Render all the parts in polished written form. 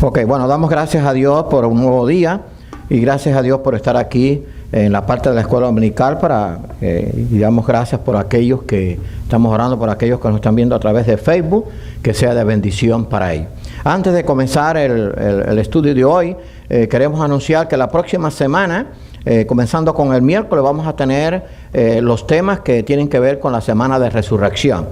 Ok, bueno, damos gracias a Dios por un nuevo día y gracias a Dios por estar aquí en la parte de la escuela dominical y damos gracias por aquellos que estamos orando, por aquellos que nos están viendo a través de Facebook, que sea de bendición para ellos. Antes de comenzar el estudio de hoy, queremos anunciar que la próxima semana, comenzando con el miércoles, vamos a tener los temas que tienen que ver con la semana de resurrección.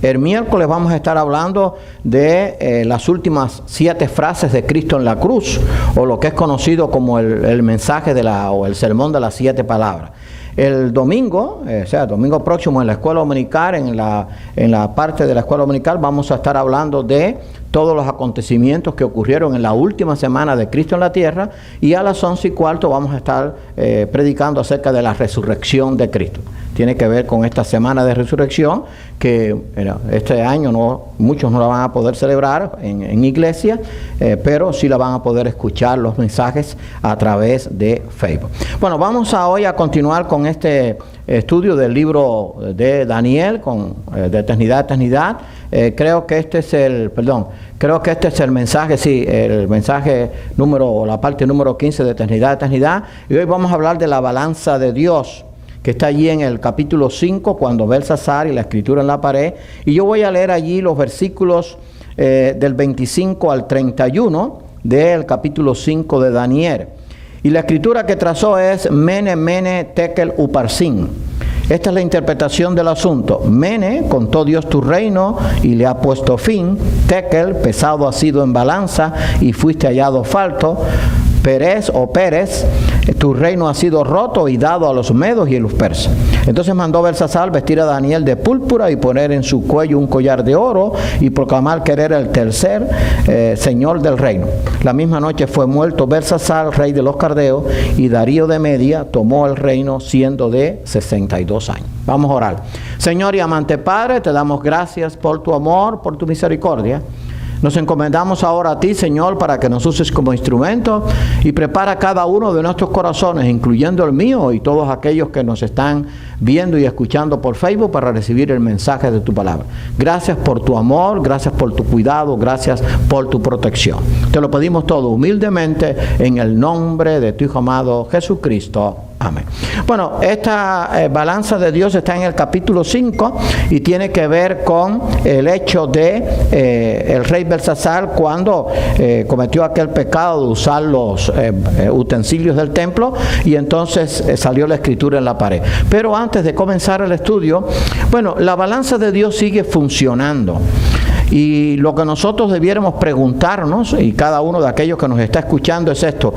El miércoles vamos a estar hablando de las últimas 7 frases de Cristo en la cruz, o lo que es conocido como el mensaje o el sermón de las 7 palabras. El domingo, domingo próximo en la escuela dominical, en la parte de la escuela dominical, vamos a estar hablando de todos los acontecimientos que ocurrieron en la última semana de Cristo en la tierra, y a las 11:15 vamos a estar predicando acerca de la resurrección de Cristo. Tiene que ver con esta semana de resurrección que este año muchos no la van a poder celebrar en iglesia, pero sí la van a poder escuchar los mensajes a través de Facebook. Bueno, vamos hoy a continuar con este estudio del libro de Daniel, de eternidad a eternidad. Creo que este es el mensaje, el mensaje la parte número 15 de eternidad a eternidad. Y hoy vamos a hablar de la balanza de Dios, que está allí en el capítulo 5, cuando Belsasar y la escritura en la pared. Y yo voy a leer allí los versículos del 25 al 31 del capítulo 5 de Daniel. Y la escritura que trazó es Mene, Mene, Tekel, Uparsin. Esta es la interpretación del asunto. Mene, contó Dios tu reino y le ha puesto fin. Tekel, pesado ha sido en balanza y fuiste hallado falto. Pérez, tu reino ha sido roto y dado a los medos y a los persas. Entonces mandó Belsasar vestir a Daniel de púrpura y poner en su cuello un collar de oro y proclamar que era el tercer señor del reino. La misma noche fue muerto Belsasar, rey de los Caldeos, y Darío de Media tomó el reino siendo de 62 años. Vamos a orar. Señor y amante Padre, te damos gracias por tu amor, por tu misericordia. Nos encomendamos ahora a ti, Señor, para que nos uses como instrumento y prepara cada uno de nuestros corazones, incluyendo el mío y todos aquellos que nos están viendo y escuchando por Facebook, para recibir el mensaje de tu palabra. Gracias por tu amor, gracias por tu cuidado, gracias por tu protección. Te lo pedimos todo humildemente en el nombre de tu Hijo amado Jesucristo. Amén. Bueno, esta balanza de Dios está en el capítulo 5 y tiene que ver con el hecho de el rey Belsasar cuando cometió aquel pecado de usar los utensilios del templo, y entonces salió la escritura en la pared. Pero antes de comenzar el estudio, la balanza de Dios sigue funcionando. Y lo que nosotros debiéramos preguntarnos, y cada uno de aquellos que nos está escuchando, es esto: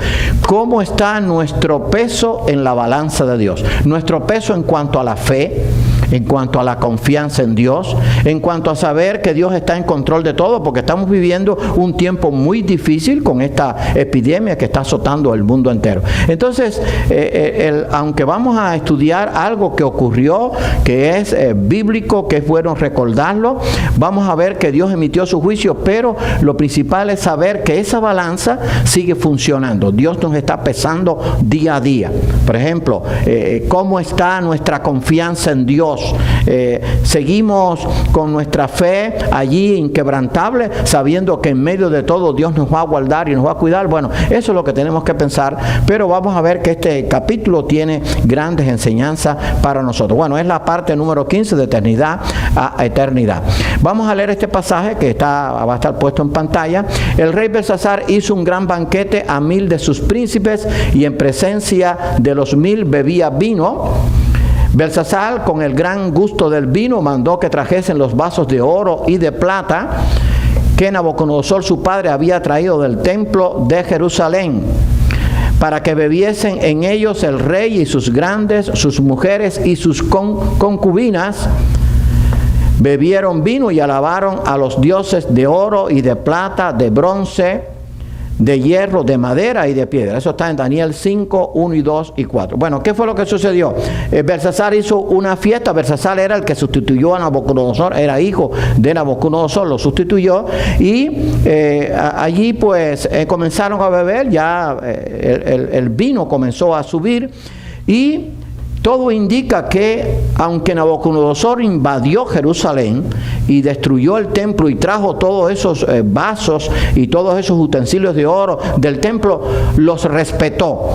¿cómo está nuestro peso en la balanza de Dios? Nuestro peso en cuanto a la fe, en cuanto a la confianza en Dios, en cuanto a saber que Dios está en control de todo, porque estamos viviendo un tiempo muy difícil con esta epidemia que está azotando el mundo entero. Entonces, aunque vamos a estudiar algo que ocurrió, que es bíblico, que es bueno recordarlo, vamos a ver que Dios emitió su juicio, pero lo principal es saber que esa balanza sigue funcionando. Dios nos está pesando día a día. Por ejemplo, ¿cómo está nuestra confianza en Dios? Seguimos con nuestra fe allí inquebrantable, sabiendo que en medio de todo Dios nos va a guardar y nos va a cuidar. Bueno, eso es lo que tenemos que pensar, pero vamos a ver que este capítulo tiene grandes enseñanzas para nosotros. Bueno, es la parte número 15 de eternidad a eternidad. Vamos a leer este pasaje que va a estar puesto en pantalla. El rey Belsasar hizo un gran banquete a 1000 de sus príncipes, y en presencia de los 1000 bebía vino. Belsasar, con el gran gusto del vino, mandó que trajesen los vasos de oro y de plata que Nabucodonosor su padre había traído del templo de Jerusalén, para que bebiesen en ellos el rey y sus grandes, sus mujeres y sus concubinas. Bebieron vino y alabaron a los dioses de oro y de plata, de bronce, de hierro, de madera y de piedra. Eso está en Daniel 5, 1 y 2 y 4. Bueno, ¿qué fue lo que sucedió? Belsasar hizo una fiesta. Belsasar era el que sustituyó a Nabucodonosor, era hijo de Nabucodonosor, lo sustituyó, y allí pues comenzaron a beber, ya el vino comenzó a subir, y todo indica que, aunque Nabucodonosor invadió Jerusalén y destruyó el templo y trajo todos esos vasos y todos esos utensilios de oro del templo, los respetó.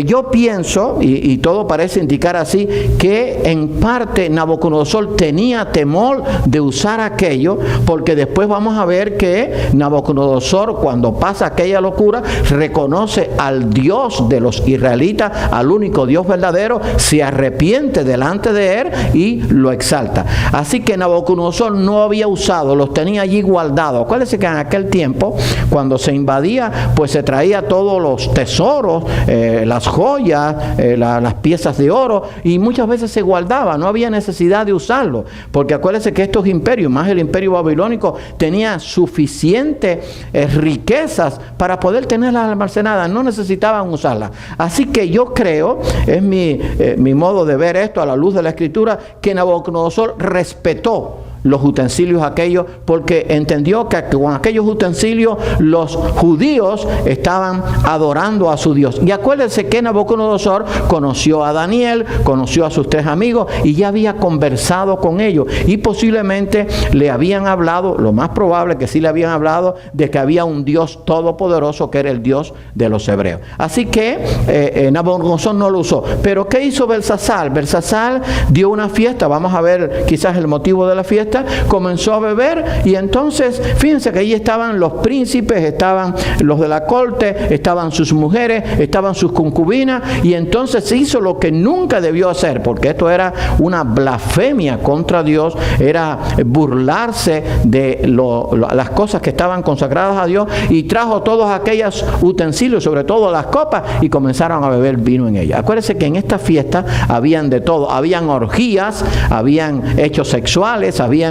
Yo pienso, y todo parece indicar así, que en parte Nabucodonosor tenía temor de usar aquello, porque después vamos a ver que Nabucodonosor, cuando pasa aquella locura, reconoce al Dios de los israelitas, al único Dios verdadero, se arrepiente delante de él y lo exalta. Así que Nabucodonosor no había usado, los tenía allí guardados. Acuérdense que en aquel tiempo, cuando se invadía, pues se traía todos los tesoros, las joyas, las piezas de oro, y muchas veces se guardaba, no había necesidad de usarlo, porque acuérdense que estos imperios, más el imperio babilónico, tenía suficientes riquezas para poder tenerlas almacenadas, no necesitaban usarlas. Así que yo creo, es mi modo de ver esto a la luz de la Escritura, que Nabucodonosor respetó los utensilios aquellos, porque entendió que con aquellos utensilios los judíos estaban adorando a su Dios. Y acuérdense que Nabucodonosor conoció a Daniel, conoció a sus 3 amigos y ya había conversado con ellos, y posiblemente le habían hablado, lo más probable que sí le habían hablado, de que había un Dios todopoderoso que era el Dios de los hebreos. Así que Nabucodonosor no lo usó. Pero ¿qué hizo Belsasar? Belsasar dio una fiesta, vamos a ver quizás el motivo de la fiesta. Comenzó a beber, y entonces fíjense que allí estaban los príncipes, estaban los de la corte, estaban sus mujeres, estaban sus concubinas, y entonces hizo lo que nunca debió hacer, porque esto era una blasfemia contra Dios, era burlarse de las cosas que estaban consagradas a Dios, y trajo todos aquellos utensilios, sobre todo las copas, y comenzaron a beber vino en ellas. Acuérdense que en esta fiesta habían de todo, habían orgías, habían hechos sexuales, había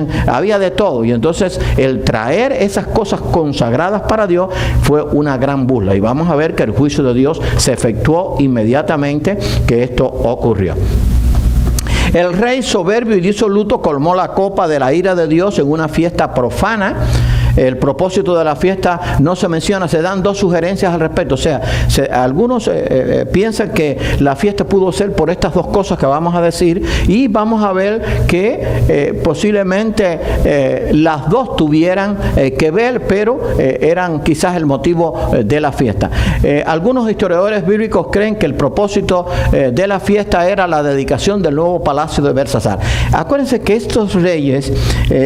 de todo, y entonces el traer esas cosas consagradas para Dios fue una gran burla, y vamos a ver que el juicio de Dios se efectuó inmediatamente que esto ocurrió. El rey soberbio y disoluto colmó la copa de la ira de Dios en una fiesta profana. El propósito de la fiesta no se menciona, se dan 2 sugerencias al respecto. O sea, algunos piensan que la fiesta pudo ser por estas 2 cosas que vamos a decir, y vamos a ver que posiblemente las 2 tuvieran que ver, pero eran quizás el motivo de la fiesta. Algunos historiadores bíblicos creen que el propósito de la fiesta era la dedicación del nuevo palacio de Belsasar. Acuérdense que estos reyes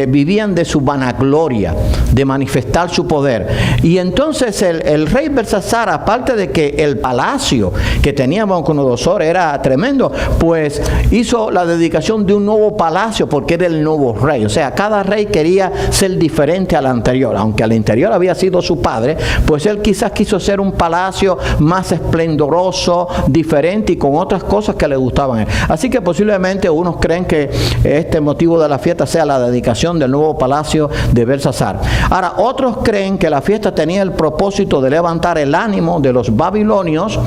vivían de su vanagloria, de manifestar su poder. Y entonces el rey Belsasar, aparte de que el palacio que tenía Nabucodonosor era tremendo, pues hizo la dedicación de un nuevo palacio, porque era el nuevo rey. O sea, cada rey quería ser diferente al anterior. Aunque al anterior había sido su padre, pues él quizás quiso ser un palacio más esplendoroso, diferente y con otras cosas que le gustaban a él. Así que posiblemente unos creen que este motivo de la fiesta sea la dedicación del nuevo palacio de Belsasar. Ahora, otros creen que la fiesta tenía el propósito de levantar el ánimo de los babilonios,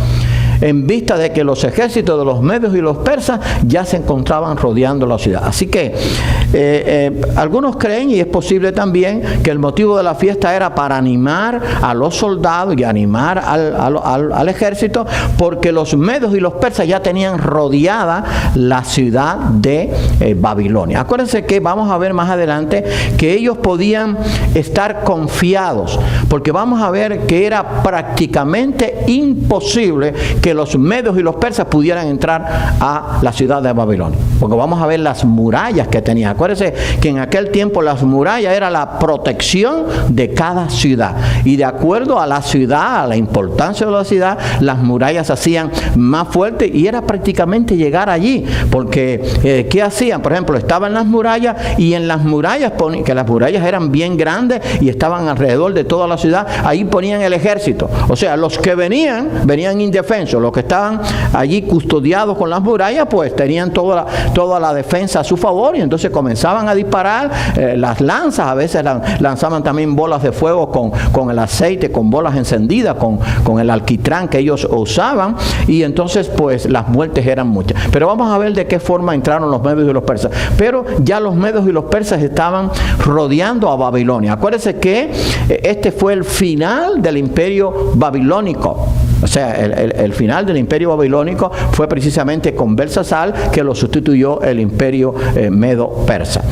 en vista de que los ejércitos de los medios y los persas ya se encontraban rodeando la ciudad. Así que algunos creen, y es posible también, que el motivo de la fiesta era para animar a los soldados y animar al ejército, porque los medios y los persas ya tenían rodeada la ciudad de Babilonia. Acuérdense que vamos a ver más adelante que ellos podían estar confiados, porque vamos a ver que era prácticamente imposible que los medios y los persas pudieran entrar a la ciudad de Babilonia, porque vamos a ver las murallas que tenían. Acuérdense que en aquel tiempo las murallas era la protección de cada ciudad, y de acuerdo a la ciudad, a la importancia de la ciudad, las murallas se hacían más fuertes, y era prácticamente llegar allí, porque ¿qué hacían? Por ejemplo, estaban las murallas, y en las murallas, que las murallas eran bien grandes y estaban alrededor de toda la ciudad, ahí ponían el ejército. O sea, los que venían indefensos, los que estaban allí custodiados con las murallas, pues tenían toda la defensa a su favor, y entonces comenzaban a disparar las lanzas. A veces lanzaban también bolas de fuego con el aceite, con bolas encendidas, con el alquitrán que ellos usaban, y entonces pues las muertes eran muchas. Pero vamos a ver de qué forma entraron los medios y los persas. Pero ya los medios y los persas estaban rodeando a Babilonia. Acuérdense que este fue el final del imperio babilónico. O sea, el final del imperio babilónico fue precisamente con Belsasar, que lo sustituyó el imperio medo-persa.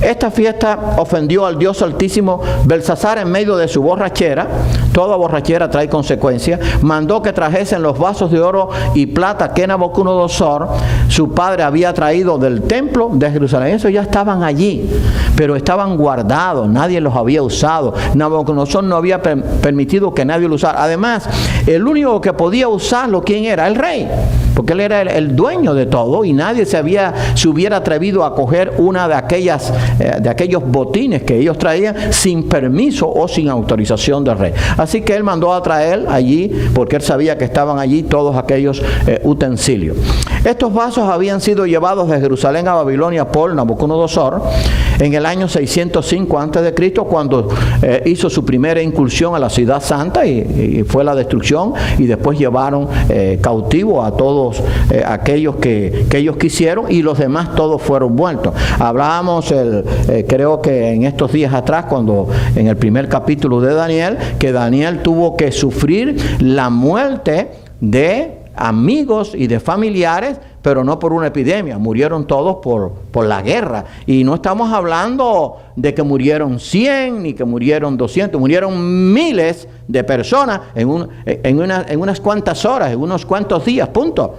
Esta fiesta ofendió al Dios Altísimo. Belsasar, en medio de su borrachera, toda borrachera trae consecuencias, mandó que trajesen los vasos de oro y plata que Nabucodonosor, su padre, había traído del templo de Jerusalén. Esos ya estaban allí, pero estaban guardados, nadie los había usado. Nabucodonosor no había permitido que nadie lo usara. Además, el único que podía usarlo, ¿quién era? El rey, porque él era el dueño de todo, y nadie se hubiera atrevido a coger una de aquellos botines que ellos traían sin permiso o sin autorización del rey. Así que él mandó a traer allí, porque él sabía que estaban allí todos aquellos utensilios. Estos vasos habían sido llevados de Jerusalén a Babilonia por Nabucodonosor en el año 605 a.C., cuando hizo su primera incursión a la ciudad santa, y fue la destrucción, y después llevaron cautivo a todos aquellos que ellos quisieron, y los demás todos fueron muertos. Hablábamos creo que en estos días atrás, cuando en el primer capítulo de Daniel, que Daniel tuvo que sufrir la muerte de amigos y de familiares, pero no por una epidemia. Murieron todos por la guerra. Y no estamos hablando de que murieron 100 ni que murieron 200. Murieron miles de personas en unas cuantas horas, en unos cuantos días, punto.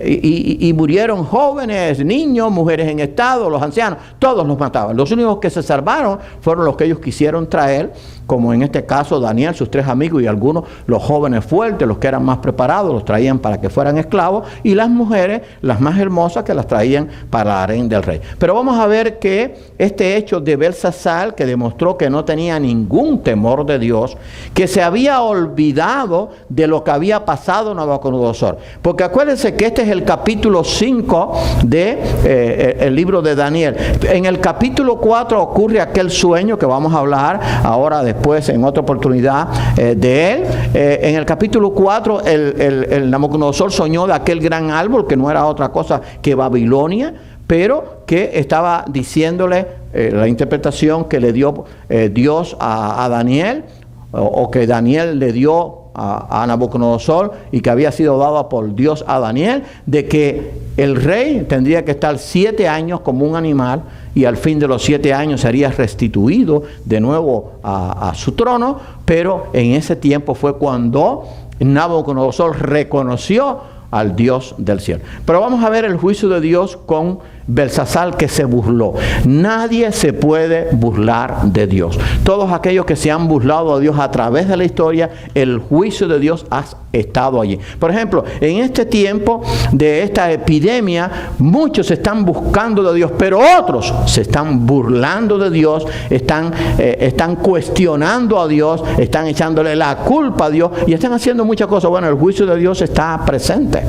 Y murieron jóvenes, niños, mujeres en estado, los ancianos, todos los mataban. Los únicos que se salvaron fueron los que ellos quisieron traer, como en este caso Daniel, sus 3 amigos y algunos, los jóvenes fuertes, los que eran más preparados, los traían para que fueran esclavos, y las mujeres, las más hermosas, que las traían para el harén del rey. Pero vamos a ver que este hecho de Belsasar, que demostró que no tenía ningún temor de Dios, que se había olvidado de lo que había pasado en Nabucodonosor. Porque acuérdense que este es el capítulo 5 del libro de Daniel. En el capítulo 4 ocurre aquel sueño que vamos a hablar ahora después en otra oportunidad de él. En el capítulo 4 el Nabucodonosor soñó de aquel gran árbol que no era otra cosa que Babilonia, pero que estaba diciéndole la interpretación que le dio Dios a Daniel, o que Daniel le dio a Nabucodonosor, y que había sido dada por Dios a Daniel, de que el rey tendría que estar 7 años como un animal, y al fin de los 7 años sería restituido de nuevo a su trono. Pero en ese tiempo fue cuando Nabucodonosor reconoció al Dios del cielo. Pero vamos a ver el juicio de Dios con Belsasar, que se burló. Nadie se puede burlar de Dios. Todos aquellos que se han burlado de Dios a través de la historia, el juicio de Dios ha estado allí. Por ejemplo, en este tiempo de esta epidemia, muchos están buscando de Dios, pero otros se están burlando de Dios, están cuestionando a Dios, están echándole la culpa a Dios, y están haciendo muchas cosas. Bueno, el juicio de Dios está presente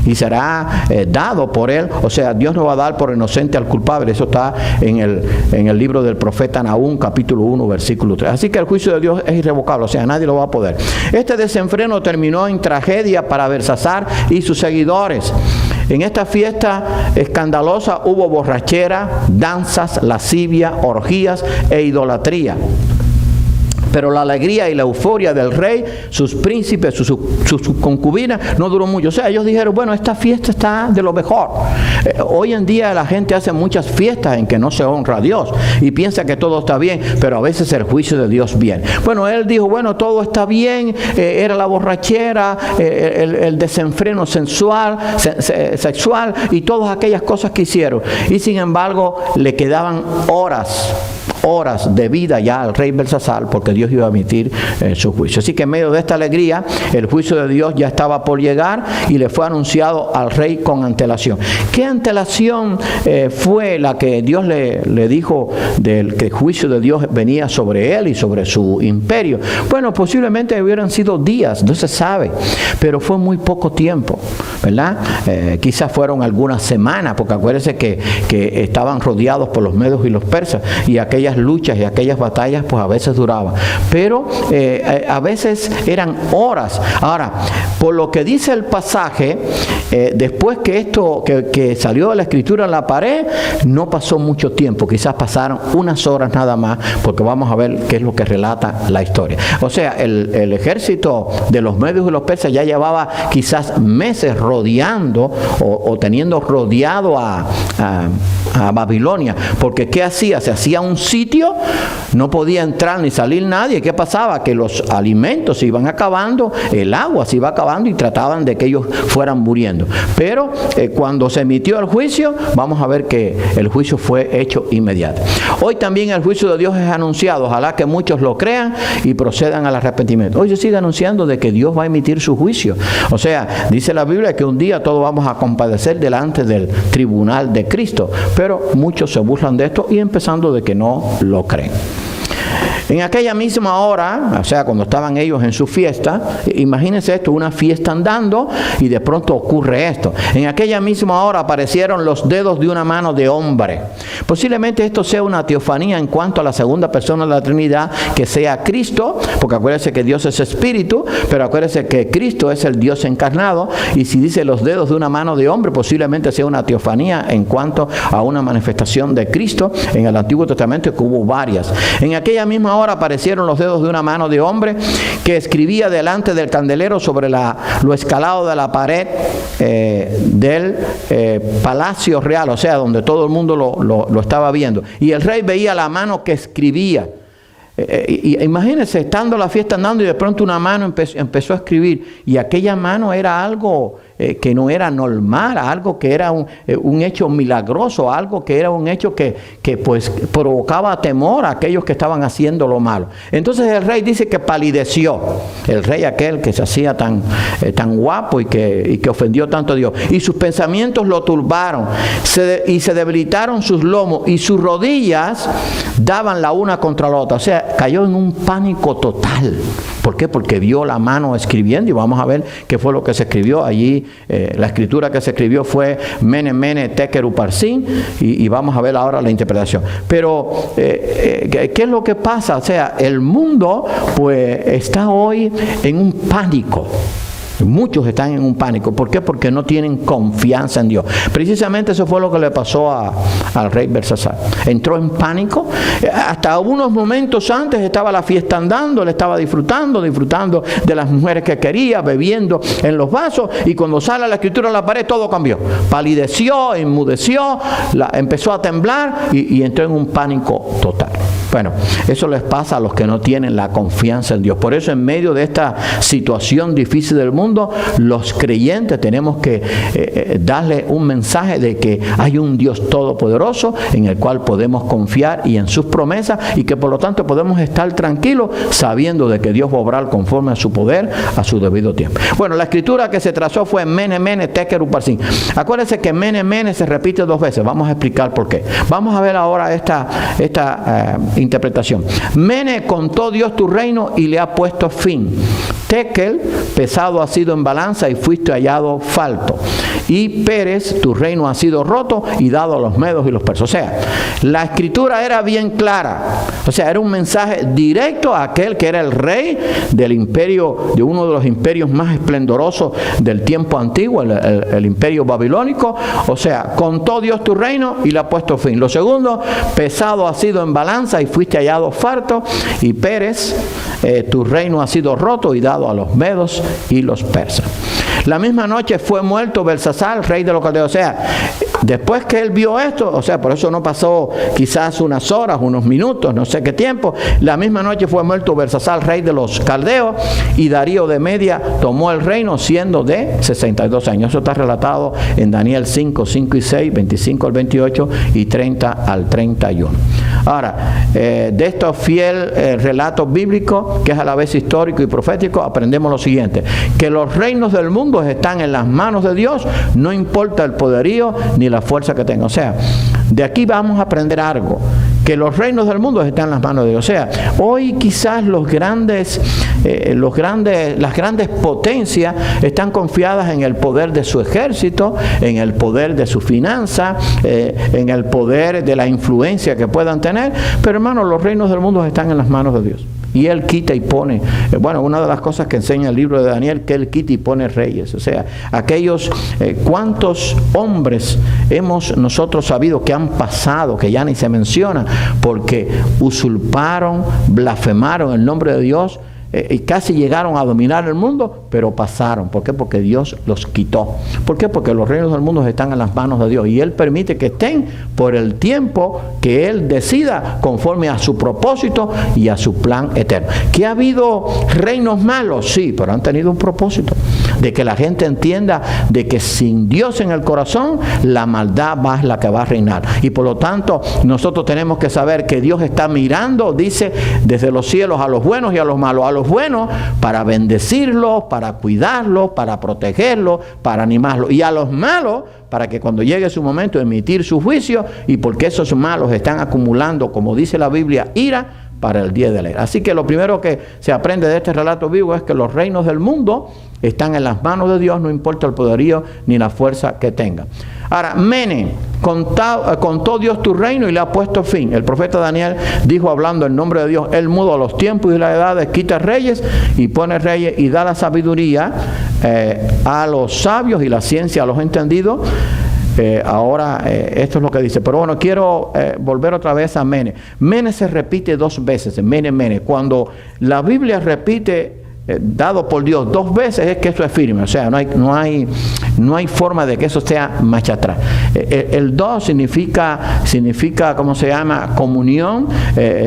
y será dado por él. O sea, Dios no va a dar por inocente al culpable. Eso está en el libro del profeta Nahum, capítulo 1, versículo 3. Así que el juicio de Dios es irrevocable, o sea, nadie lo va a poder. Este desenfreno terminó en tragedia para Belsasar y sus seguidores. En esta fiesta escandalosa hubo borrachera, danzas, lascivia, orgías e idolatría. Pero la alegría y la euforia del rey, sus príncipes, sus concubinas, no duró mucho. O sea, ellos dijeron, bueno, esta fiesta está de lo mejor. Hoy en día la gente hace muchas fiestas en que no se honra a Dios y piensa que todo está bien, pero a veces el juicio de Dios viene. Bueno, él dijo, bueno, todo está bien, era la borrachera, el desenfreno sexual y todas aquellas cosas que hicieron. Y sin embargo, le quedaban horas de vida ya al rey Belsasar, porque Dios iba a emitir su juicio. Así que en medio de esta alegría, el juicio de Dios ya estaba por llegar y le fue anunciado al rey con antelación. ¿Qué antelación fue la que Dios le dijo del que el juicio de Dios venía sobre él y sobre su imperio? Bueno, posiblemente hubieran sido días, no se sabe, pero fue muy poco tiempo, ¿verdad? Quizás fueron algunas semanas, porque acuérdense que estaban rodeados por los medos y los persas, y aquellas aquellas luchas y aquellas batallas pues a veces duraban, pero a veces eran horas. Ahora, por lo que dice el pasaje, después que esto que salió de la escritura en la pared, no pasó mucho tiempo, quizás pasaron unas horas nada más, porque vamos a ver qué es lo que relata la historia. O sea, el ejército de los medios y los persas ya llevaba quizás meses rodeando o teniendo rodeado a Babilonia, porque ¿qué hacía? Se hacía un sitio, no podía entrar ni salir nadie. ¿Qué pasaba? Que los alimentos se iban acabando, el agua se iba acabando y trataban de que ellos fueran muriendo. Pero cuando se emitió el juicio, vamos a ver que el juicio fue hecho inmediato. Hoy también el juicio de Dios es anunciado, ojalá que muchos lo crean y procedan al arrepentimiento. Hoy se sigue anunciando de que Dios va a emitir su juicio. O sea, dice la Biblia que un día todos vamos a compadecer delante del tribunal de Cristo, pero muchos se burlan de esto y empezando de que no lo creen. En aquella misma hora, o sea, cuando estaban ellos en su fiesta, imagínense esto, una fiesta andando y de pronto ocurre esto. En aquella misma hora aparecieron los dedos de una mano de hombre. Posiblemente esto sea una teofanía en cuanto a la segunda persona de la Trinidad, que sea Cristo, porque acuérdense que Dios es espíritu, pero acuérdense que Cristo es el Dios encarnado, y si dice los dedos de una mano de hombre, posiblemente sea una teofanía en cuanto a una manifestación de Cristo en el Antiguo Testamento, que hubo varias. En aquella misma hora aparecieron los dedos de una mano de hombre que escribía delante del candelero sobre lo escalado de la pared del palacio real, o sea, donde todo el mundo lo estaba viendo. Y el rey veía la mano que escribía. Imagínense, estando la fiesta andando y de pronto una mano empezó a escribir, y aquella mano era algo que no era normal, algo que era un hecho milagroso, algo que era un hecho que pues provocaba temor a aquellos que estaban haciendo lo malo. Entonces el rey dice que palideció, el rey aquel que se hacía tan guapo y que ofendió tanto a Dios, y sus pensamientos lo turbaron, y se debilitaron sus lomos, y sus rodillas daban la una contra la otra. O sea, cayó en un pánico total. ¿Por qué? Porque vio la mano escribiendo, y vamos a ver qué fue lo que se escribió allí. La escritura que se escribió fue Mene, Mene, Tekel, Upharsin, y vamos a ver ahora la interpretación. Pero, ¿qué es lo que pasa? O sea, el mundo pues está hoy en un pánico. Muchos están en un pánico. ¿Por qué? Porque no tienen confianza en Dios. Precisamente eso fue lo que le pasó al rey Belsasar. Entró en pánico. Hasta unos momentos antes estaba la fiesta andando, él estaba disfrutando de las mujeres que quería, bebiendo en los vasos, y cuando sale la escritura en la pared, todo cambió. Palideció, enmudeció, empezó a temblar y entró en un pánico total. Bueno, eso les pasa a los que no tienen la confianza en Dios. Por eso, en medio de esta situación difícil del mundo, los creyentes tenemos que darle un mensaje de que hay un Dios todopoderoso en el cual podemos confiar y en sus promesas, y que por lo tanto podemos estar tranquilos sabiendo de que Dios va a obrar conforme a su poder, a su debido tiempo. Bueno, la escritura que se trazó fue Mene, Mene, Tekel, Upharsin. Acuérdense que Mene, Mene se repite 2 veces. Vamos a explicar por qué. Vamos a ver ahora esta interpretación. Mene, contó Dios tu reino y le ha puesto fin. Tekel, pesado ha sido en balanza y fuiste hallado falto. Y Pérez, tu reino ha sido roto y dado a los medos y los persas. O sea, la escritura era bien clara. O sea, era un mensaje directo a aquel que era el rey del imperio, de uno de los imperios más esplendorosos del tiempo antiguo, el imperio babilónico. O sea, contó Dios tu reino y le ha puesto fin. Lo segundo, pesado ha sido en balanza y fuiste hallado falto. Y Pérez, tu reino ha sido roto y dado a los medos y los persas. La misma noche fue muerto Belsasar, rey de los caldeos. O sea, después que él vio esto, o sea, por eso no pasó quizás unas horas, unos minutos, no sé qué tiempo. La misma noche fue muerto Belsasar, rey de los caldeos, y Darío de Media tomó el reino siendo de 62 años. Eso está relatado en Daniel 5, 5 y 6, 25 al 28 y 30 al 31. Ahora, de estos fiel relatos bíblicos, que es a la vez histórico y profético, aprendemos lo siguiente: que los reinos del mundo están en las manos de Dios, no importa el poderío ni la fuerza que tenga. O sea, de aquí vamos a aprender algo, que los reinos del mundo están en las manos de Dios. O sea, hoy quizás las grandes potencias están confiadas en el poder de su ejército, en el poder de su finanza, en el poder de la influencia que puedan tener. Pero hermanos, los reinos del mundo están en las manos de Dios. Y Él quita y pone, bueno, una de las cosas que enseña el libro de Daniel, que Él quita y pone reyes. O sea, aquellos, cuántos hombres hemos nosotros sabido que han pasado, que ya ni se menciona, porque usurparon, blasfemaron el nombre de Dios, y casi llegaron a dominar el mundo, pero pasaron. ¿Por qué? Porque Dios los quitó. ¿Por qué? Porque los reinos del mundo están en las manos de Dios y Él permite que estén por el tiempo que Él decida, conforme a su propósito y a su plan eterno. ¿Que ha habido reinos malos? Sí, pero han tenido un propósito, de que la gente entienda de que sin Dios en el corazón, la maldad es la que va a reinar. Y por lo tanto, nosotros tenemos que saber que Dios está mirando, dice, desde los cielos a los buenos y a los malos. A los buenos para bendecirlos, para cuidarlos, para protegerlos, para animarlos. Y a los malos para que cuando llegue su momento emitir su juicio, y porque esos malos están acumulando, como dice la Biblia, ira para el día de la ira. Así que lo primero que se aprende de este relato bíblico es que los reinos del mundo están en las manos de Dios, no importa el poderío ni la fuerza que tenga. Ahora, Mene, contó Dios tu reino y le ha puesto fin. El profeta Daniel dijo, hablando en nombre de Dios, Él muda los tiempos y las edades, quita reyes y pone reyes, y da la sabiduría a los sabios y la ciencia a los entendidos. Esto es lo que dice. Pero bueno, quiero volver otra vez a Mene. Mene se repite 2 veces, Mene, Mene. Cuando la Biblia repite dado por Dios 2 veces, es que eso es firme. O sea, no hay forma de que eso sea marcha atrás. El 2 significa, ¿cómo se llama? Comunión.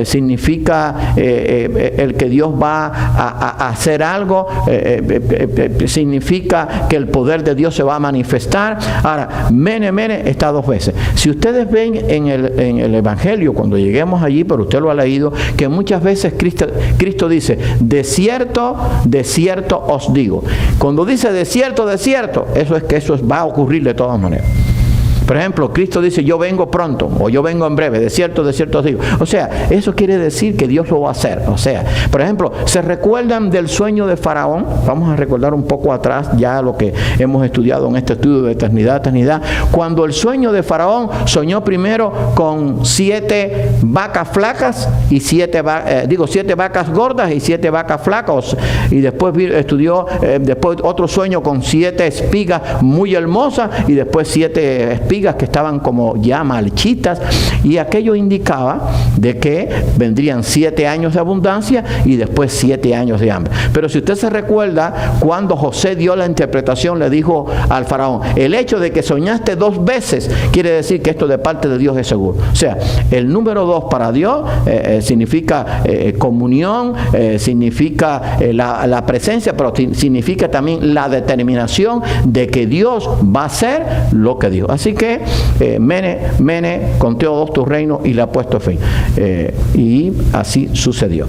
Significa el que Dios va a hacer algo. Significa que el poder de Dios se va a manifestar. Ahora, Mene, Mene está 2 veces. Si ustedes ven en el Evangelio, cuando lleguemos allí, pero usted lo ha leído, que muchas veces Cristo dice, de cierto os digo. Cuando dice de cierto, eso es que eso va a ocurrir de todas maneras. Por ejemplo, Cristo dice, yo vengo pronto, o yo vengo en breve, de cierto os digo. O sea, eso quiere decir que Dios lo va a hacer. O sea, por ejemplo, ¿se recuerdan del sueño de Faraón? Vamos a recordar un poco atrás ya lo que hemos estudiado en este estudio de eternidad. Cuando el sueño de Faraón soñó primero con 7 vacas flacas y 7 vacas gordas y 7 vacas flacas, y después estudió después otro sueño con 7 espigas muy hermosas y después 7 espigas que estaban como ya marchitas, y aquello indicaba de que vendrían 7 años de abundancia y después 7 años de hambre. Pero si usted se recuerda, cuando José dio la interpretación, le dijo al faraón, el hecho de que soñaste 2 veces quiere decir que esto de parte de Dios es seguro. O sea, el número 2 para Dios significa comunión, significa la presencia, pero significa también la determinación de que Dios va a hacer lo que dijo. Así que Mene, contó 2 tu reino y le ha puesto fin. Y así sucedió.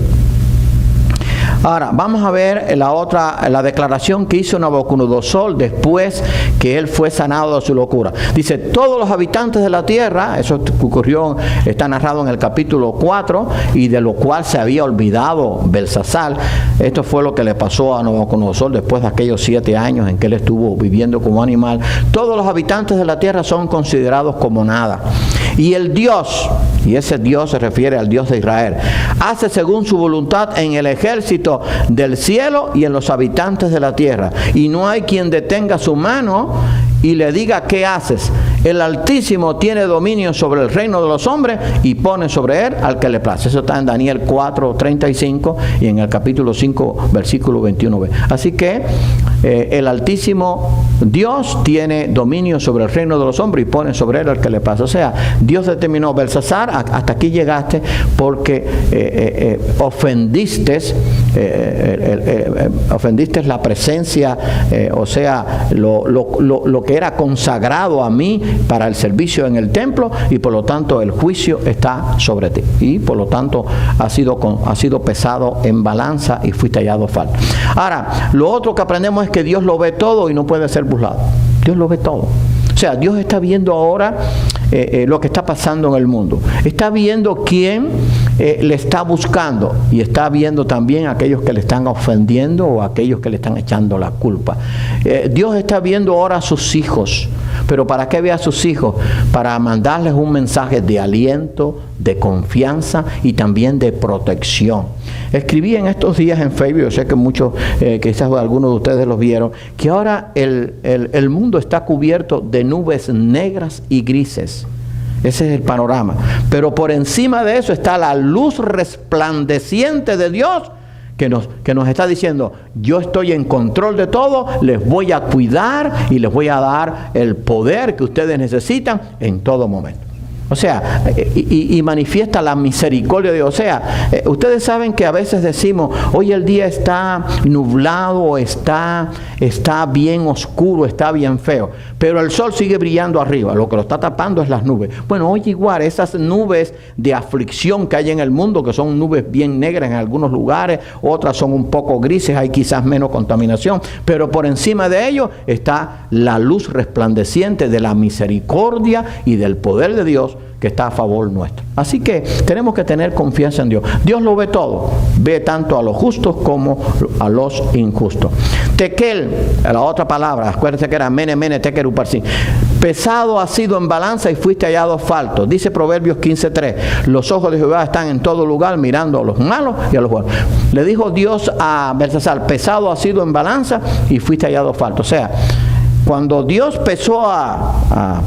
Ahora, vamos a ver la declaración que hizo Nabucodonosor después que él fue sanado de su locura. Dice, todos los habitantes de la tierra, eso ocurrió, está narrado en el capítulo 4, y de lo cual se había olvidado Belsasar. Esto fue lo que le pasó a Nabucodonosor después de aquellos 7 años en que él estuvo viviendo como animal. Todos los habitantes de la tierra son considerados como nada. Y el Dios, y ese Dios se refiere al Dios de Israel, hace según su voluntad en el ejército del cielo y en los habitantes de la tierra. Y no hay quien detenga su mano y le diga, ¿qué haces? El Altísimo tiene dominio sobre el reino de los hombres y pone sobre él al que le place. Eso está en Daniel 4:35 y en el capítulo 5, versículo 21b. Así que el Altísimo Dios tiene dominio sobre el reino de los hombres y pone sobre él al que le place. O sea, Dios determinó, Belsasar, hasta aquí llegaste porque ofendiste la presencia, o sea, lo que era consagrado a mí para el servicio en el templo, y por lo tanto el juicio está sobre ti, y por lo tanto ha sido pesado en balanza y fuiste hallado falto. Ahora, lo otro que aprendemos es que Dios lo ve todo y no puede ser burlado. Dios lo ve todo. O sea, Dios está viendo ahora lo que está pasando en el mundo. Está viendo quién le está buscando y está viendo también a aquellos que le están ofendiendo o a aquellos que le están echando la culpa. Dios está viendo ahora a sus hijos. ¿Pero para qué ve a sus hijos? Para mandarles un mensaje de aliento, de confianza y también de protección. Escribí en estos días en Facebook, yo sé que muchos, quizás algunos de ustedes los vieron, que ahora el mundo está cubierto de nubes negras y grises. Ese es el panorama. Pero por encima de eso está la luz resplandeciente de Dios que nos está diciendo: yo estoy en control de todo, les voy a cuidar y les voy a dar el poder que ustedes necesitan en todo momento. O sea, y manifiesta la misericordia de Dios. O sea, ustedes saben que a veces decimos: hoy el día está nublado, está bien oscuro, está bien feo, pero el sol sigue brillando arriba, lo que lo está tapando es las nubes. Bueno, hoy igual, esas nubes de aflicción que hay en el mundo, que son nubes bien negras en algunos lugares, otras son un poco grises, hay quizás menos contaminación, pero por encima de ello está la luz resplandeciente de la misericordia y del poder de Dios que está a favor nuestro. Así que tenemos que tener confianza en Dios. Dios lo ve todo, ve tanto a los justos como a los injustos. Tekel, la otra palabra, acuérdense que era mene, mene, tekel, uparsin. Pesado ha sido en balanza y fuiste hallado falto. Dice Proverbios 15:3, los ojos de Jehová están en todo lugar mirando a los malos y a los buenos. Le dijo Dios a Belsasar: pesado ha sido en balanza y fuiste hallado falto. O sea, cuando Dios pesó a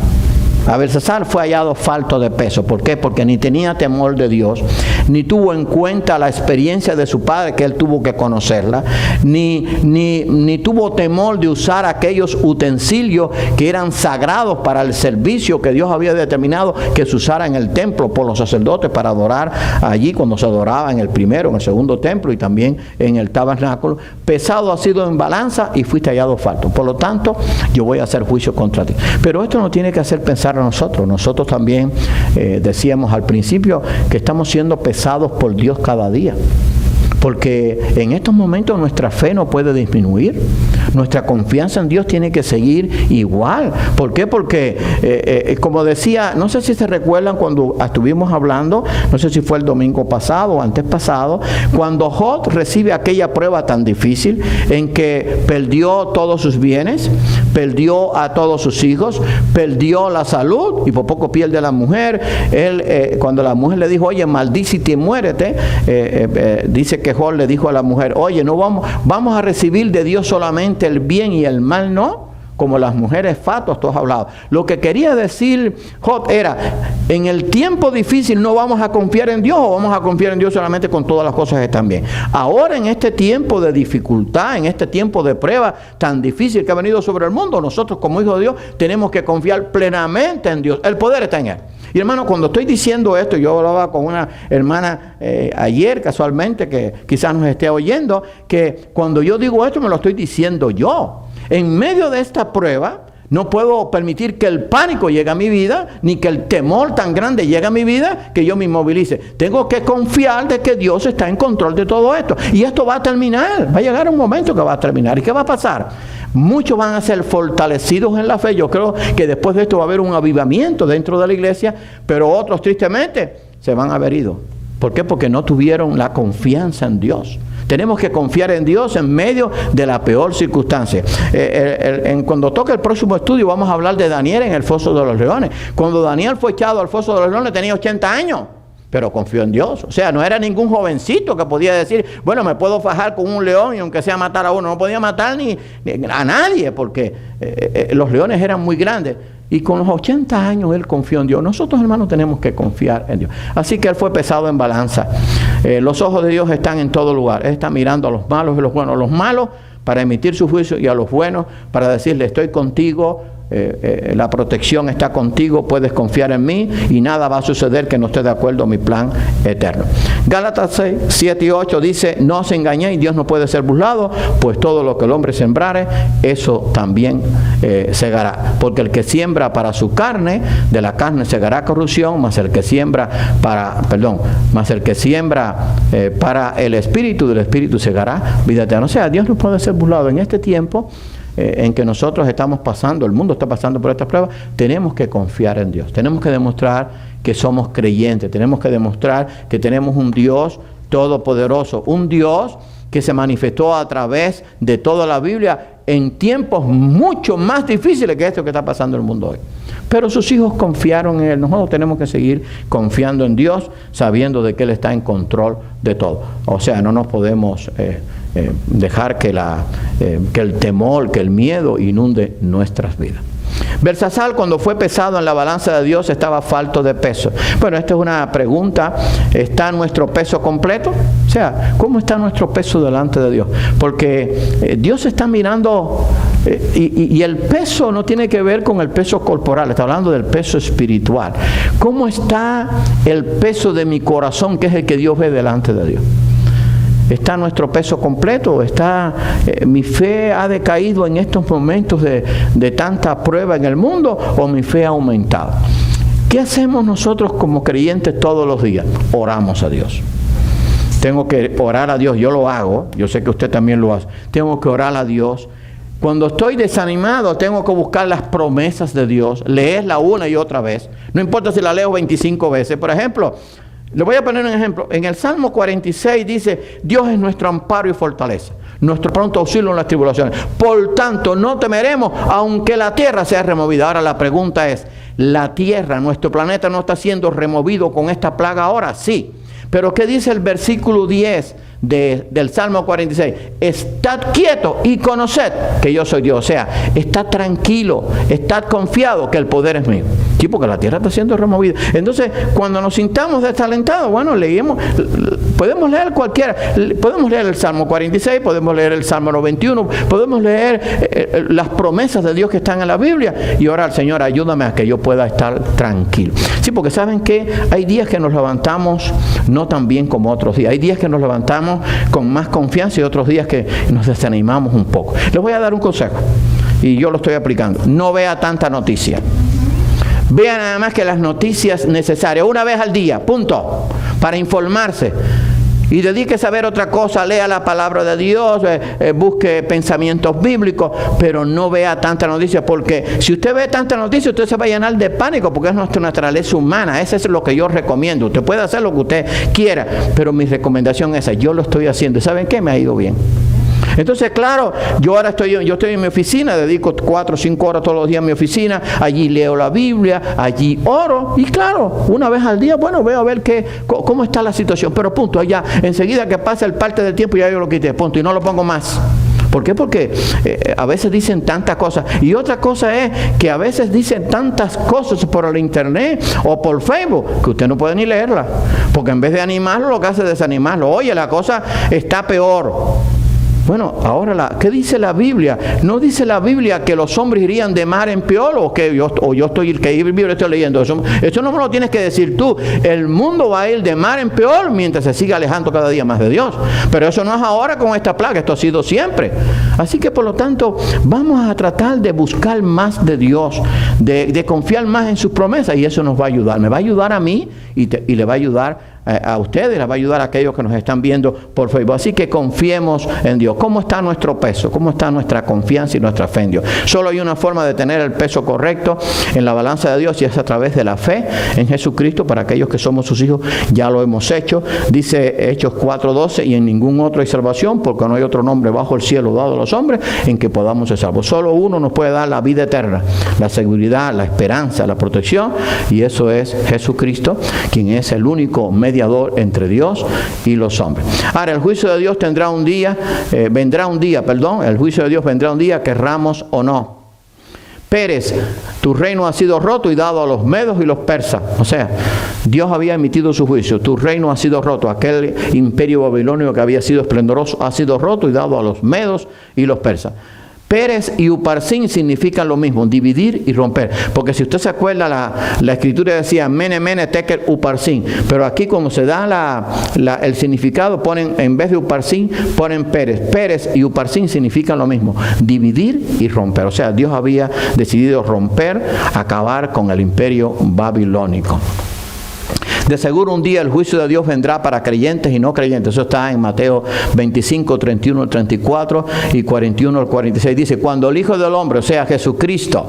Belsasar, fue hallado falto de peso. ¿Por qué? Porque ni tenía temor de Dios, ni tuvo en cuenta la experiencia de su padre, que él tuvo que conocerla, ni tuvo temor de usar aquellos utensilios que eran sagrados para el servicio que Dios había determinado que se usara en el templo por los sacerdotes para adorar allí cuando se adoraba en el primero, en el segundo templo y también en el tabernáculo. Pesado ha sido en balanza y fuiste hallado falto. Por lo tanto, yo voy a hacer juicio contra ti. Pero esto no tiene que hacer pensar a nosotros. Nosotros también decíamos al principio que estamos siendo pesados por Dios cada día. Porque en estos momentos nuestra fe no puede disminuir. Nuestra confianza en Dios tiene que seguir igual. ¿Por qué? Porque, como decía, no sé si se recuerdan cuando estuvimos hablando, no sé si fue el domingo pasado o antes pasado, cuando Job recibe aquella prueba tan difícil en que perdió todos sus bienes, perdió a todos sus hijos, perdió la salud y por poco pierde a la mujer. Él, cuando la mujer le dijo: oye, maldícete y muérete, dice que Job le dijo a la mujer: oye, no vamos a recibir de Dios solamente el bien y el mal no, como las mujeres fatuas, todos hablado. Lo que quería decir Job era: en el tiempo difícil no vamos a confiar en Dios, o vamos a confiar en Dios solamente con todas las cosas que están bien. Ahora, en este tiempo de dificultad, en este tiempo de prueba tan difícil que ha venido sobre el mundo, nosotros como hijos de Dios tenemos que confiar plenamente en Dios. El poder está en Él. Y hermano, cuando estoy diciendo esto, yo hablaba con una hermana ayer casualmente, que quizás nos esté oyendo, que cuando yo digo esto me lo estoy diciendo yo. En medio de esta prueba, no puedo permitir que el pánico llegue a mi vida, ni que el temor tan grande llegue a mi vida, que yo me inmovilice. Tengo que confiar de que Dios está en control de todo esto. Y esto va a terminar, va a llegar un momento que va a terminar. ¿Y qué va a pasar? Muchos van a ser fortalecidos en la fe. Yo creo que después de esto va a haber un avivamiento dentro de la iglesia, pero otros tristemente se van a haber ido. ¿Por qué? Porque no tuvieron la confianza en Dios. Tenemos que confiar en Dios en medio de la peor circunstancia. Cuando toque el próximo estudio vamos a hablar de Daniel en el foso de los leones. Cuando Daniel fue echado al foso de los leones tenía 80 años. Pero confió en Dios. O sea, no era ningún jovencito que podía decir: bueno, me puedo fajar con un león y aunque sea matar a uno. No podía matar ni a nadie, porque los leones eran muy grandes. Y con los 80 años él confió en Dios. Nosotros, hermanos, tenemos que confiar en Dios. Así que él fue pesado en balanza. Los ojos de Dios están en todo lugar. Él está mirando a los malos y los buenos. A los malos para emitir su juicio y a los buenos para decirle: estoy contigo. La protección está contigo, puedes confiar en mí y nada va a suceder que no esté de acuerdo a mi plan eterno. Gálatas 7 y 8 dice: no os engañéis, Dios no puede ser burlado, pues todo lo que el hombre sembrare, eso también segará. Porque el que siembra para su carne, de la carne segará corrupción, mas el que siembra para el espíritu, del espíritu segará vida eterna. O sea, Dios no puede ser burlado. En este tiempo en que nosotros estamos pasando, el mundo está pasando por estas pruebas, tenemos que confiar en Dios. Tenemos que demostrar que somos creyentes. Tenemos que demostrar que tenemos un Dios todopoderoso. Un Dios que se manifestó a través de toda la Biblia en tiempos mucho más difíciles que esto que está pasando en el mundo hoy. Pero sus hijos confiaron en Él. Nosotros tenemos que seguir confiando en Dios, sabiendo de que Él está en control de todo. O sea, no nos podemos dejar que el temor, que el miedo inunde nuestras vidas. Belsasar, cuando fue pesado en la balanza de Dios, estaba falto de peso. Bueno, esta es una pregunta. ¿Está nuestro peso completo? O sea, ¿cómo está nuestro peso delante de Dios? Porque Dios está mirando, y el peso no tiene que ver con el peso corporal, está hablando del peso espiritual. ¿Cómo está el peso de mi corazón, que es el que Dios ve delante de Dios? ¿Está nuestro peso completo? ¿Mi fe ha decaído en estos momentos de tanta prueba en el mundo, o mi fe ha aumentado? ¿Qué hacemos nosotros como creyentes todos los días? Oramos a Dios. Tengo que orar a Dios, yo lo hago, yo sé que usted también lo hace. Tengo que orar a Dios. Cuando estoy desanimado, tengo que buscar las promesas de Dios, leerla una y otra vez. No importa si la leo 25 veces. Por ejemplo, le voy a poner un ejemplo. En el Salmo 46 dice: Dios es nuestro amparo y fortaleza, nuestro pronto auxilio en las tribulaciones. Por tanto, no temeremos, aunque la tierra sea removida. Ahora la pregunta es, ¿la tierra, nuestro planeta, no está siendo removido con esta plaga ahora? Sí. Pero ¿qué dice el versículo 10 del Salmo 46? Estad quieto y conoced que yo soy Dios. O sea, estad tranquilo, estad confiado que el poder es mío. Sí, porque la tierra está siendo removida. Entonces, cuando nos sintamos desalentados, bueno, podemos leer cualquiera. Podemos leer el Salmo 46, podemos leer el Salmo 91, podemos leer las promesas de Dios que están en la Biblia y orar: Señor, ayúdame a que yo pueda estar tranquilo. Sí, porque ¿saben qué? Hay días que nos levantamos no tan bien como otros días. Hay días que nos levantamos con más confianza y otros días que nos desanimamos un poco. Les voy a dar un consejo y yo lo estoy aplicando. No vea tanta noticia. Vea nada más que las noticias necesarias, una vez al día, punto, para informarse. Y dedíquese a ver otra cosa, lea la palabra de Dios, busque pensamientos bíblicos, pero no vea tanta noticia, porque si usted ve tanta noticia, usted se va a llenar de pánico, porque es nuestra naturaleza humana. Eso es lo que yo recomiendo. Usted puede hacer lo que usted quiera, pero mi recomendación es esa. Yo lo estoy haciendo. ¿Y saben qué? Me ha ido bien. Entonces, claro, yo estoy en mi oficina, dedico 4 o 5 horas todos los días en mi oficina, allí leo la Biblia, allí oro, y claro, una vez al día, bueno, veo a ver cómo está la situación, pero punto, allá, enseguida que pasa el parte del tiempo, ya yo lo quité, punto, y no lo pongo más. ¿Por qué? Porque a veces dicen tantas cosas. Y otra cosa es que a veces dicen tantas cosas por el internet o por Facebook que usted no puede ni leerla. Porque en vez de animarlo, lo que hace es desanimarlo. Oye, la cosa está peor. Bueno, ahora, ¿qué dice la Biblia? ¿No dice la Biblia que los hombres irían de mar en peor? ¿O que yo estoy leyendo? Eso no me lo tienes que decir tú. El mundo va a ir de mar en peor mientras se siga alejando cada día más de Dios. Pero eso no es ahora con esta plaga, esto ha sido siempre. Así que por lo tanto, vamos a tratar de buscar más de Dios, de confiar más en sus promesas, y eso nos va a ayudar. Me va a ayudar a mí y le va a ayudar a ustedes, les va a ayudar a aquellos que nos están viendo por Facebook. Así que confiemos en Dios. ¿Cómo está nuestro peso? ¿Cómo está nuestra confianza y nuestra fe en Dios? Solo hay una forma de tener el peso correcto en la balanza de Dios, y es a través de la fe en Jesucristo. Para aquellos que somos sus hijos, ya lo hemos hecho. Dice Hechos 4:12: y en ningún otro hay salvación, porque no hay otro nombre bajo el cielo dado a los hombres en que podamos ser salvos. Solo uno nos puede dar la vida eterna, la seguridad, la esperanza, la protección, y eso es Jesucristo, quien es el único mediador entre Dios y los hombres. Ahora, el juicio de Dios vendrá un día, el juicio de Dios vendrá un día, querramos o no. Pérez, tu reino ha sido roto y dado a los medos y los persas. O sea, Dios había emitido su juicio. Tu reino ha sido roto. Aquel imperio babilonio que había sido esplendoroso ha sido roto y dado a los medos y los persas. Pérez y Uparsin significan lo mismo, dividir y romper. Porque si usted se acuerda, la escritura decía Mene, Mene, Tekel, Uparsin. Pero aquí, cuando se da el significado, ponen, en vez de Uparsin, ponen Pérez. Pérez y Uparsin significan lo mismo, dividir y romper. O sea, Dios había decidido romper, acabar con el imperio babilónico. De seguro un día el juicio de Dios vendrá para creyentes y no creyentes. Eso está en Mateo 25, 31 al 34 y 41 al 46. Dice, cuando el Hijo del Hombre, o sea Jesucristo,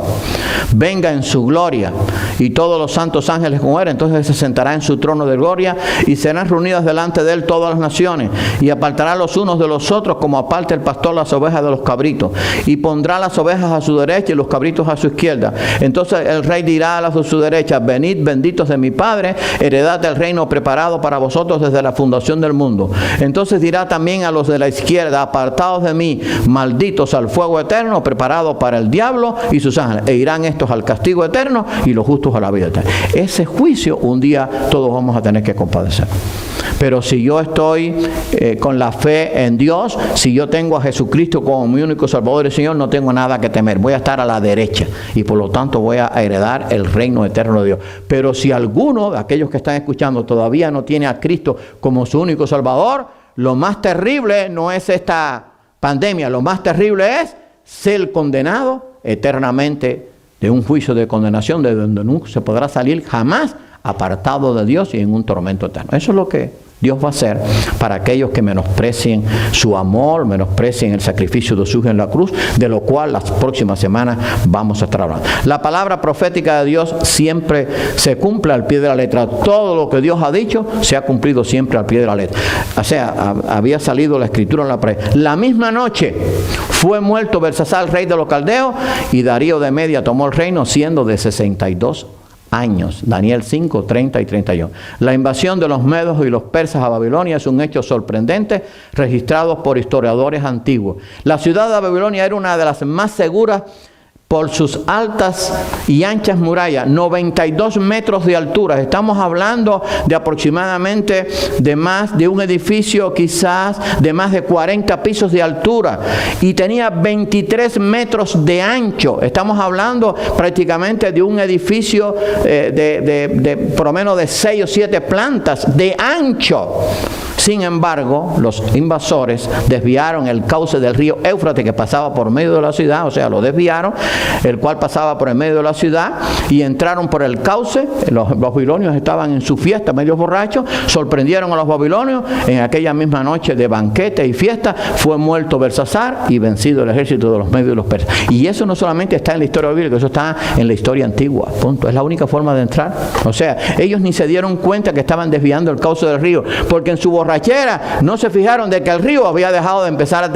venga en su gloria y todos los santos ángeles con él, entonces se sentará en su trono de gloria y serán reunidas delante de él todas las naciones y apartará los unos de los otros como aparta el pastor las ovejas de los cabritos y pondrá las ovejas a su derecha y los cabritos a su izquierda. Entonces el rey dirá a los de su derecha, venid benditos de mi Padre, heredad del reino preparado para vosotros desde la fundación del mundo. Entonces dirá también a los de la izquierda, apartados de mí, malditos al fuego eterno preparado para el diablo y sus ángeles, e irán estos al castigo eterno y los justos a la vida eterna. Ese juicio un día todos vamos a tener que compadecer. Pero si yo estoy con la fe en Dios, si yo tengo a Jesucristo como mi único Salvador y Señor, no tengo nada que temer. Voy a estar a la derecha y por lo tanto voy a heredar el reino eterno de Dios. Pero si alguno de aquellos que están escuchando todavía no tiene a Cristo como su único Salvador, lo más terrible no es esta pandemia, lo más terrible es ser condenado eternamente de un juicio de condenación de donde nunca se podrá salir jamás, apartado de Dios y en un tormento eterno. Eso es lo que Dios va a hacer para aquellos que menosprecien su amor, menosprecien el sacrificio de su Hijo en la cruz, de lo cual las próximas semanas vamos a estar hablando. La palabra profética de Dios siempre se cumple al pie de la letra. Todo lo que Dios ha dicho se ha cumplido siempre al pie de la letra. O sea, había salido la escritura en la pared. La misma noche fue muerto Belsasar, rey de los caldeos, y Darío de Media tomó el reino siendo de 62 años. Daniel 5, 30 y 31. La invasión de los medos y los persas a Babilonia es un hecho sorprendente registrado por historiadores antiguos. La ciudad de Babilonia era una de las más seguras por sus altas y anchas murallas, 92 metros de altura. Estamos hablando de aproximadamente de más de un edificio quizás de más de 40 pisos de altura y tenía 23 metros de ancho. Estamos hablando prácticamente de un edificio de por lo menos de 6 o 7 plantas de ancho. Sin embargo, los invasores desviaron el cauce del río Éufrates que pasaba por medio de la ciudad, o sea, lo desviaron, el cual pasaba por el medio de la ciudad, y entraron por el cauce. Los babilonios estaban en su fiesta, medio borrachos, sorprendieron a los babilonios. En aquella misma noche de banquete y fiesta fue muerto Belsasar y vencido el ejército de los medios de los persas. Y eso no solamente está en la historia bíblica, eso está en la historia antigua, punto. Es la única forma de entrar. O sea, ellos ni se dieron cuenta que estaban desviando el cauce del río, porque en su borrachera no se fijaron de que el río había dejado de empezar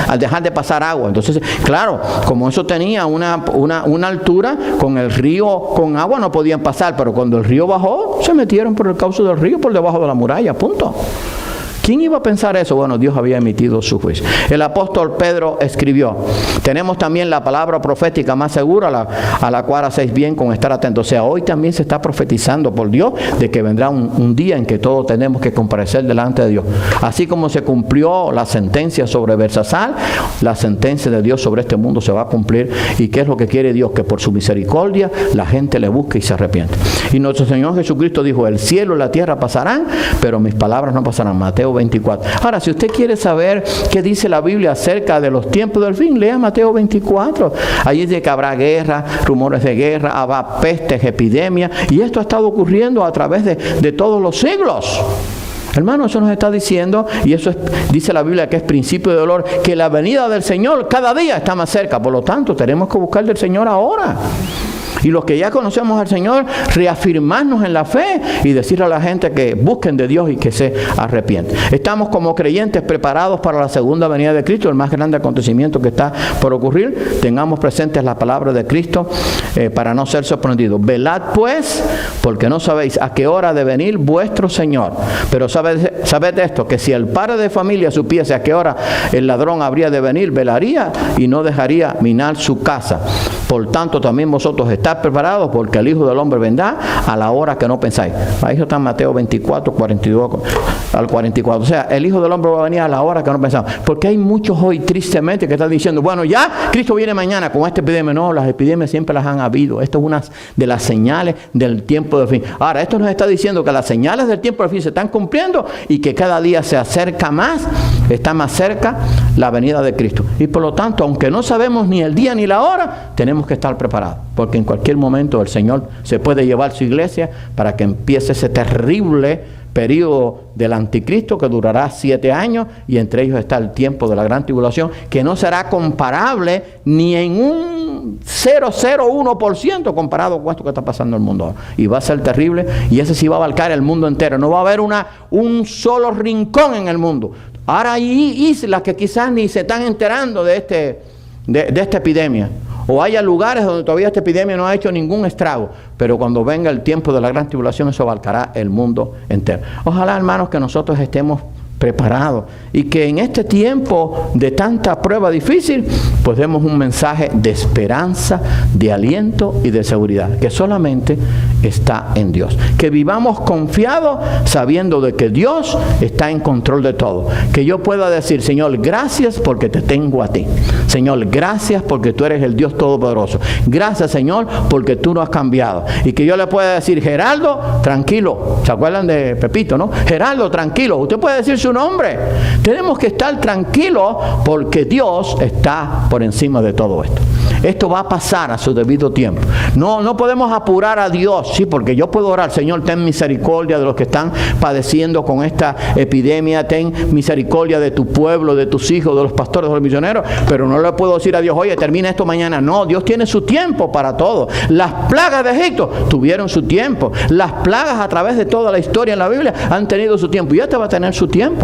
a dejar de pasar agua. Entonces, claro, como eso tenía una altura, con el río con agua no podían pasar, pero cuando el río bajó, se metieron por el cauce del río, por debajo de la muralla, punto. ¿Quién iba a pensar eso? Bueno, Dios había emitido su juicio. El apóstol Pedro escribió, tenemos también la palabra profética más segura, a la cual hacéis bien con estar atentos. O sea, hoy también se está profetizando por Dios de que vendrá un día en que todos tenemos que comparecer delante de Dios. Así como se cumplió la sentencia sobre Belsasar, la sentencia de Dios sobre este mundo se va a cumplir. ¿Y qué es lo que quiere Dios? Que por su misericordia la gente le busque y se arrepiente. Y nuestro Señor Jesucristo dijo, el cielo y la tierra pasarán, pero mis palabras no pasarán. Mateo 24. Ahora, si usted quiere saber qué dice la Biblia acerca de los tiempos del fin, lea Mateo 24. Allí dice que habrá guerra, rumores de guerra, habrá pestes, epidemias, y esto ha estado ocurriendo a través de todos los siglos. Hermano, eso nos está diciendo, y eso dice la Biblia que es principio de dolor, que la venida del Señor cada día está más cerca. Por lo tanto, tenemos que buscar del Señor ahora. Y los que ya conocemos al Señor, reafirmarnos en la fe y decirle a la gente que busquen de Dios y que se arrepienten. Estamos como creyentes preparados para la segunda venida de Cristo, el más grande acontecimiento que está por ocurrir. Tengamos presentes la palabra de Cristo para no ser sorprendidos. Velad pues, porque no sabéis a qué hora ha de venir vuestro Señor. Pero sabed esto, que si el padre de familia supiese a qué hora el ladrón habría de venir, velaría y no dejaría minar su casa. Por tanto, también vosotros estáis preparados, porque el Hijo del Hombre vendrá a la hora que no pensáis. Ahí está en Mateo 24, 42 al 44. O sea, el Hijo del Hombre va a venir a la hora que no pensamos. Porque hay muchos hoy, tristemente, que están diciendo, bueno, ya Cristo viene mañana con esta epidemia. No, las epidemias siempre las han habido. Esto es una de las señales del tiempo del fin. Ahora, esto nos está diciendo que las señales del tiempo del fin se están cumpliendo y que cada día se acerca más, está más cerca la venida de Cristo. Y por lo tanto, aunque no sabemos ni el día ni la hora, tenemos tenemos que estar preparados, porque en cualquier momento el Señor se puede llevar su iglesia para que empiece ese terrible periodo del anticristo que durará 7 años, y entre ellos está el tiempo de la gran tribulación, que no será comparable ni en un 0,01% comparado con esto que está pasando en el mundo ahora. Y va a ser terrible, y ese sí va a abarcar el mundo entero. No va a haber un solo rincón en el mundo. Ahora hay islas que quizás ni se están enterando de esta epidemia. O haya lugares donde todavía esta epidemia no ha hecho ningún estrago. Pero cuando venga el tiempo de la gran tribulación, eso abarcará el mundo entero. Ojalá, hermanos, que nosotros estemos preparados y que en este tiempo de tanta prueba difícil, pues demos un mensaje de esperanza, de aliento y de seguridad, que solamente está en Dios. Que vivamos confiados, sabiendo de que Dios está en control de todo. Que yo pueda decir: Señor, gracias porque te tengo a ti. Señor, gracias porque tú eres el Dios Todopoderoso. Gracias, Señor, porque tú no has cambiado. Y que yo le pueda decir: Geraldo, tranquilo. ¿Se acuerdan de Pepito, no? Geraldo, tranquilo. Usted puede decir su nombre. Tenemos que estar tranquilos porque Dios está por encima de todo esto. Esto va a pasar a su debido tiempo. No podemos apurar a Dios, sí, porque yo puedo orar: Señor, ten misericordia de los que están padeciendo con esta epidemia, ten misericordia de tu pueblo, de tus hijos, de los pastores, de los misioneros, pero no le puedo decir a Dios: oye, termina esto mañana. No, Dios tiene su tiempo para todo. Las plagas de Egipto tuvieron su tiempo. Las plagas a través de toda la historia en la Biblia han tenido su tiempo, y esta va a tener su tiempo.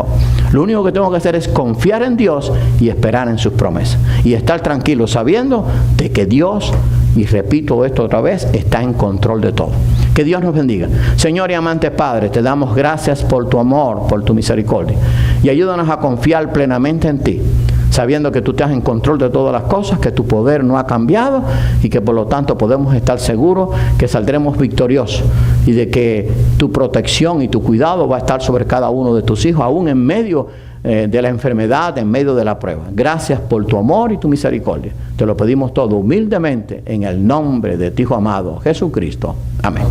Lo único que tengo que hacer es confiar en Dios y esperar en sus promesas, y estar tranquilo sabiendo de que Dios, y repito esto otra vez, está en control de todo. Que Dios nos bendiga. Señor y amante Padre, te damos gracias por tu amor, por tu misericordia, y ayúdanos a confiar plenamente en ti, sabiendo que tú estás en control de todas las cosas, que tu poder no ha cambiado, y que por lo tanto podemos estar seguros que saldremos victoriosos, y de que tu protección y tu cuidado va a estar sobre cada uno de tus hijos, aún en medio de la enfermedad, en medio de la prueba. Gracias por tu amor y tu misericordia. Te lo pedimos todo humildemente en el nombre de tu Hijo amado, Jesucristo. Amén.